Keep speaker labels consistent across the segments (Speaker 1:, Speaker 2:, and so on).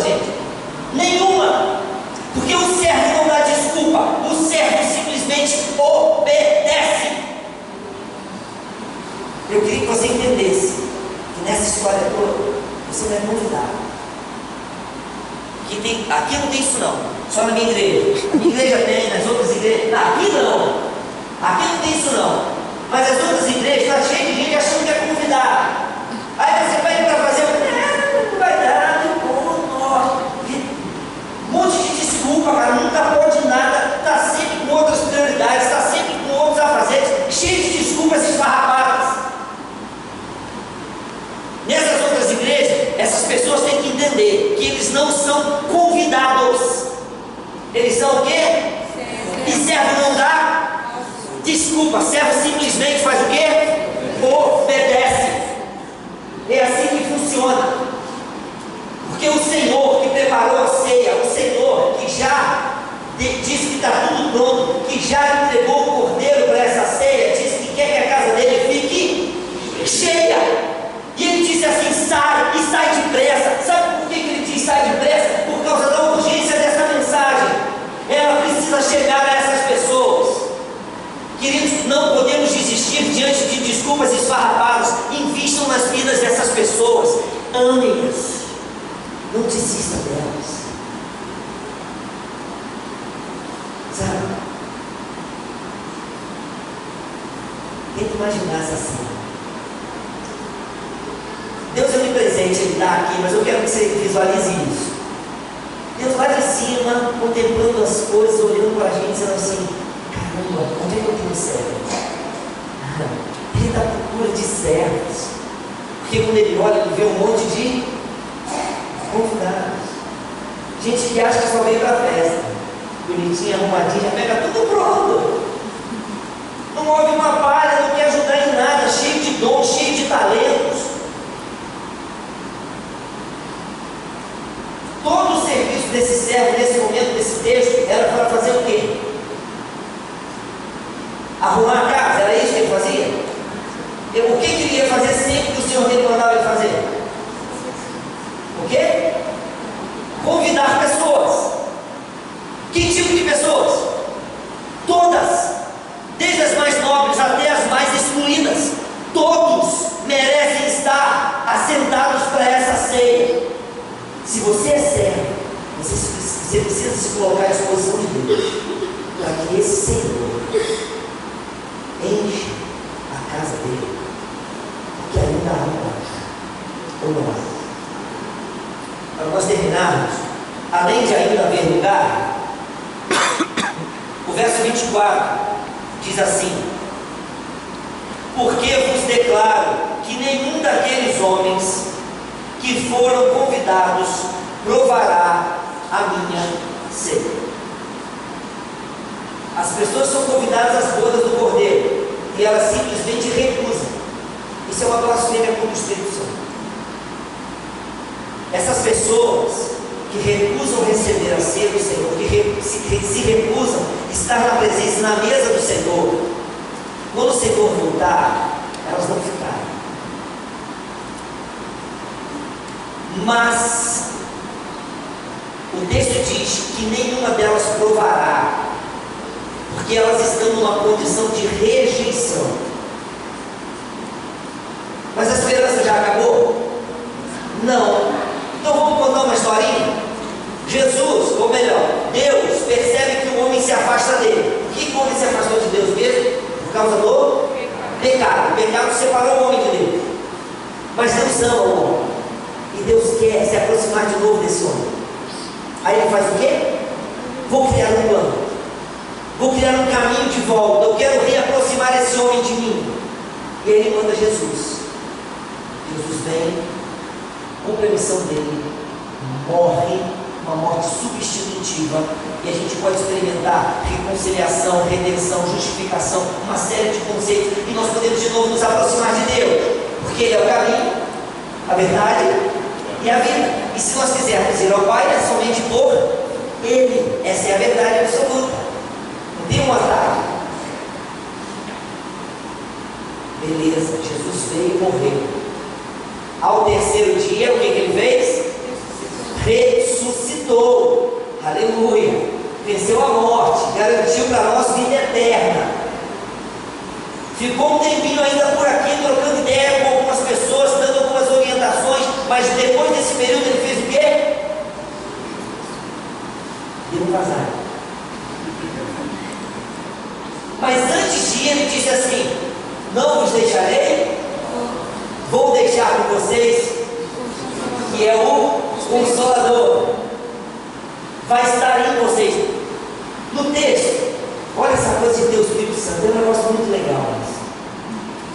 Speaker 1: gente? Nenhuma. Porque o servo não dá desculpa, o servo simplesmente obedece. Eu queria que você entendesse que nessa história toda, você não é convidado. Aqui não tem isso não, só na minha igreja. A minha igreja tem, nas outras igrejas, não, aqui não. Aqui não tem isso não. Mas as outras igrejas estão cheias de gente achando que é convidado. Aí você vai para fazer não vai dar, um monte de desculpa, cara, nunca pode nada, está sempre com outras prioridades, está sempre com outros afazeres, cheio de desculpas esfarrapadas. Nessas outras igrejas, essas pessoas têm que entender que eles não são convidados. Eles são o quê? E servo não dá desculpa, servo simplesmente faz o quê? Obedece. É assim que funciona. Porque o Senhor que preparou a ceia, o Senhor que já disse que está tudo pronto, que já entregou o cordeiro para essa ceia, disse que quer que a casa dele fique cheia. E ele disse assim: sai, e sai depressa. Sabe por que ele diz sai depressa? Por causa da urgência dessa mensagem. Ela precisa chegar a essas pessoas. Queridos, não podemos desistir diante de desculpas esfarrapadas. Invistam nas vidas dessas pessoas. Amem-as. Não desista delas. Sabe? Tenta imaginar essa cena. Deus é onipresente, Ele está aqui, mas eu quero que você visualize isso. Deus lá de cima, contemplando as coisas, olhando para a gente, dizendo assim: caramba, onde é que eu tenho servos? Ele está à procura de servos. Porque quando Ele olha, Ele vê um monte de convidados. Gente que acha que só veio para a festa. Bonitinha, arrumadinha, já pega tudo pronto. Não move uma palha, não quer ajudar em nada, cheio de dons, cheio de talentos. Todo o serviço desse servo, nesse momento, desse texto, era para fazer o quê? Arrumar a casa, era isso que ele fazia? O que ele ia fazer sempre que o Senhor dele mandava ele fazer? O quê? Convidar pessoas. Que tipo de pessoas? Todas, desde as mais nobres até as mais excluídas. Todos merecem estar assentados para essa ceia. Se você é servo, você precisa se colocar à disposição de Deus, para que esse Senhor enche a casa dele, porque ainda há lugar, ou não há. Para nós terminarmos, além de ainda haver lugar, o verso 24 diz assim: porque vos declaro que nenhum daqueles homens que foram convidados provará a minha ceia. As pessoas são convidadas às bodas do Cordeiro e elas simplesmente recusam. Isso é uma blasfêmia contra o Espírito Santo. Essas pessoas que recusam receber a ceia do Senhor, que se recusam estar na presença e na mesa do Senhor, quando o Senhor voltar, elas vão ficar. Mas o texto diz que nenhuma delas provará, porque elas estão numa condição de rejeição. Mas a esperança já acabou? Não. Então vamos contar uma historinha. Jesus, ou melhor, Deus percebe que o homem se afasta dele. Por que o homem se afastou de Deus mesmo? Por causa do pecado. O pecado separou o homem de Deus. Mas Deus ama o homem. E Deus quer se aproximar de novo desse homem. Aí ele faz o quê? Vou criar um plano. Vou criar um caminho de volta. Eu quero reaproximar esse homem de mim. E aí ele manda Jesus. Jesus vem, cumpre a missão dele, morre uma morte substitutiva, e a gente pode experimentar reconciliação, redenção, justificação, uma série de conceitos, e nós podemos de novo nos aproximar de Deus, porque Ele é o caminho, a verdade e a vida. E se nós quisermos ir ao Pai, é somente por Ele. Essa é a verdade absoluta. Não tem um atalho. Beleza, Jesus veio e morreu. Ao terceiro dia, o que ele fez? Ressuscitou. ressuscitou, aleluia, venceu a morte, garantiu para nós vida eterna. Ficou um tempinho ainda por aqui, trocando ideia com algumas pessoas, dando algumas orientações, mas depois desse período ele fez o quê? Deu um vazar. Mas antes de ir, ele disse assim: não vos deixarei, vou deixar com vocês, que é o Consolador, vai estar em vocês. No texto, olha essa coisa de Deus, Espírito Santo, é um negócio muito legal.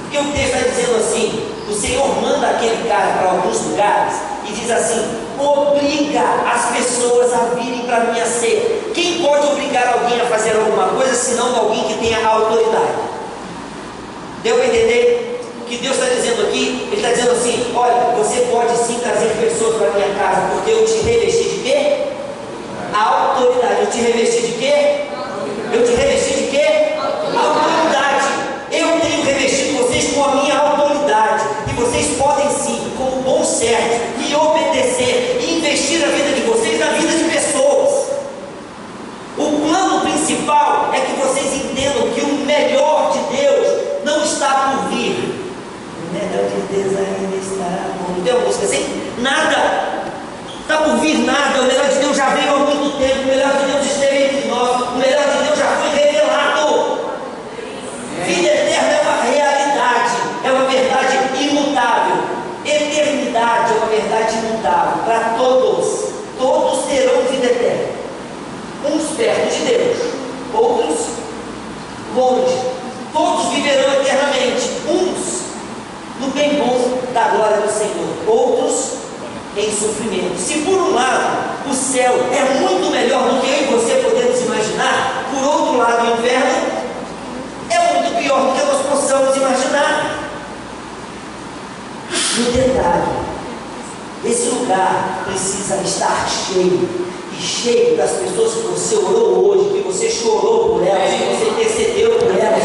Speaker 1: Porque o texto está dizendo assim: o Senhor manda aquele cara para alguns lugares e diz assim: obriga as pessoas a virem para a minha ceia. Quem pode obrigar alguém a fazer alguma coisa, senão alguém que tenha autoridade? Deu para entender? O que Deus está dizendo aqui, Ele está dizendo assim: olha, você pode sim trazer pessoas para a minha casa, porque eu te revesti de quê? A autoridade. Eu te revesti de quê? Eu te revesti de quê? Autoridade. Eu tenho revestido vocês com a minha autoridade, e vocês podem sim, como bom servo, e obedecer, e investir a vida de vocês na vida de pessoas. O plano principal é que vocês entendam que o melhor de Deus não está por vir. O melhor de Deus ainda está. Não tem uma música assim? Nada está por vir, nada. O melhor de Deus já veio há muito tempo. O melhor de Deus esteve entre nós. O melhor de Deus já foi revelado. Vida eterna é uma realidade, é uma verdade imutável. Eternidade é uma verdade imutável para todos. Todos terão vida eterna. Uns perto de Deus, outros longe. Todos viverão eternamente. Uns no bem bom da glória do Senhor, outros em sofrimento. Se por um lado o céu é muito melhor do que eu e você podemos imaginar, por outro lado o inferno é muito pior do que nós possamos imaginar. E um detalhe: esse lugar precisa estar cheio, e cheio das pessoas que você orou hoje, que você chorou por elas, que você intercedeu por elas.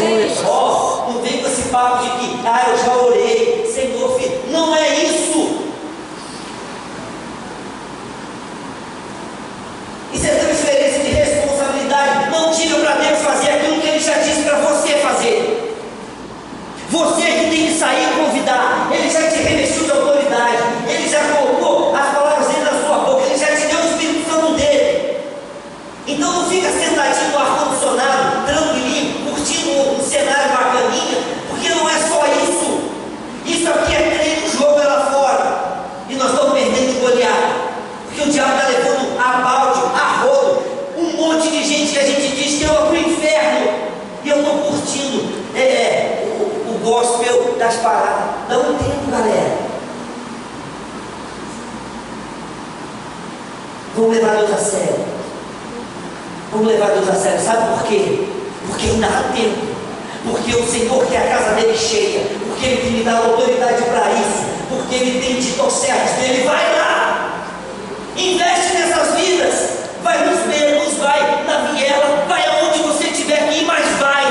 Speaker 1: Ó, não vem com esse papo de que, eu já orei, Senhor, filho. Não é isso. Isso é transferência de responsabilidade. Não diga para Deus fazer aquilo que Ele já disse para você fazer. Você que tem que sair e convidar. Ele já te revestiu de autoridade. Ele já colocou as palavras dele na sua boca. Ele já te deu o Espírito Santo dele. Então não fica sentadinho no ar-condicionado, tranquilinho, curtindo um cenário bacaninha, porque não é só isso. Isso aqui é treino, jogo é lá fora. E nós estamos perdendo de goleada. Porque o diabo está levando a balde, a rodo, um monte de gente que a gente diz que eu vou para o inferno. E eu estou curtindo o gospel das paradas. Dá um tempo, galera. Vamos levar Deus a sério. Vamos levar Deus a sério. Sabe por quê? Porque ainda há tempo. Porque o Senhor quer a casa dele cheia. Porque Ele me dá autoridade para isso. Porque Ele tem dito aos servos dele: vai lá, investe nessas vidas, vai nos becos, vai na viela, vai aonde você tiver que ir, mas vai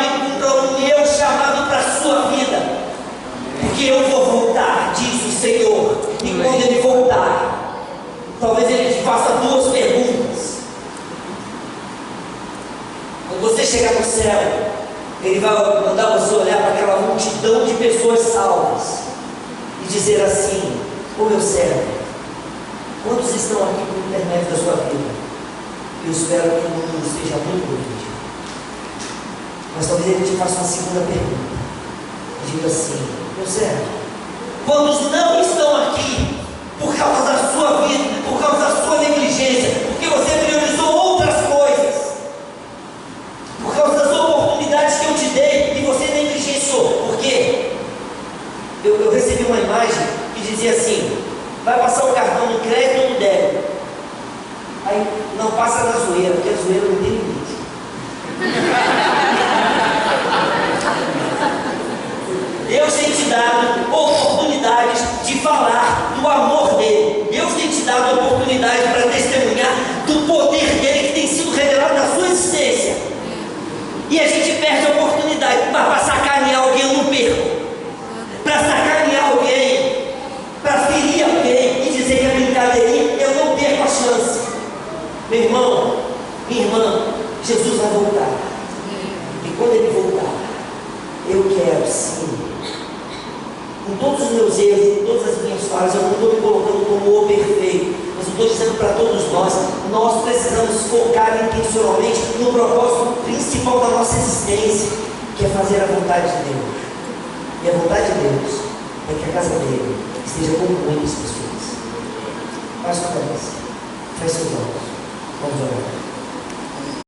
Speaker 1: e cumpra o meu chamado para a sua vida. Porque eu vou voltar, diz o Senhor. E quando Ele voltar, talvez Ele te faça duas perguntas. Quando você chegar no céu, Ele vai mandar você olhar para aquela multidão de pessoas salvas e dizer assim: ô meu servo, quantos estão aqui por intermédio da sua vida? Eu espero que o mundo esteja muito bonito. Mas talvez Ele te faça uma segunda pergunta. Diga assim: meu servo, quantos não estão aqui por causa da sua vida, por causa da sua negligência, porque você priorizou outras coisas, por causa das oportunidades que eu te dei e você negligenciou? Por quê? Eu recebi uma imagem que dizia assim: vai passar o cartão no crédito ou no débito? Aí, não passa na zoeira, porque a zoeira não tem limite. Deus tem te dado oportunidades de falar do amor dele. Deus tem te dado oportunidade para testemunhar do poder dele que tem sido revelado na sua existência. E a gente perde a oportunidade. Mas para sacanear alguém eu não perco. Para sacanear alguém, para ferir alguém e dizer Meu irmão, minha irmã, Jesus vai voltar. E quando Ele voltar, eu quero sim, com todos os meus erros, com todas as minhas falhas, eu não estou me colocando como o perfeito, mas eu estou dizendo para todos nós precisamos focar intencionalmente no propósito principal da nossa existência, que é fazer a vontade de Deus. E a vontade de Deus é que a casa dele esteja com muitas pessoas. Faz sua cabeça, feche seus olhos, vamos orar.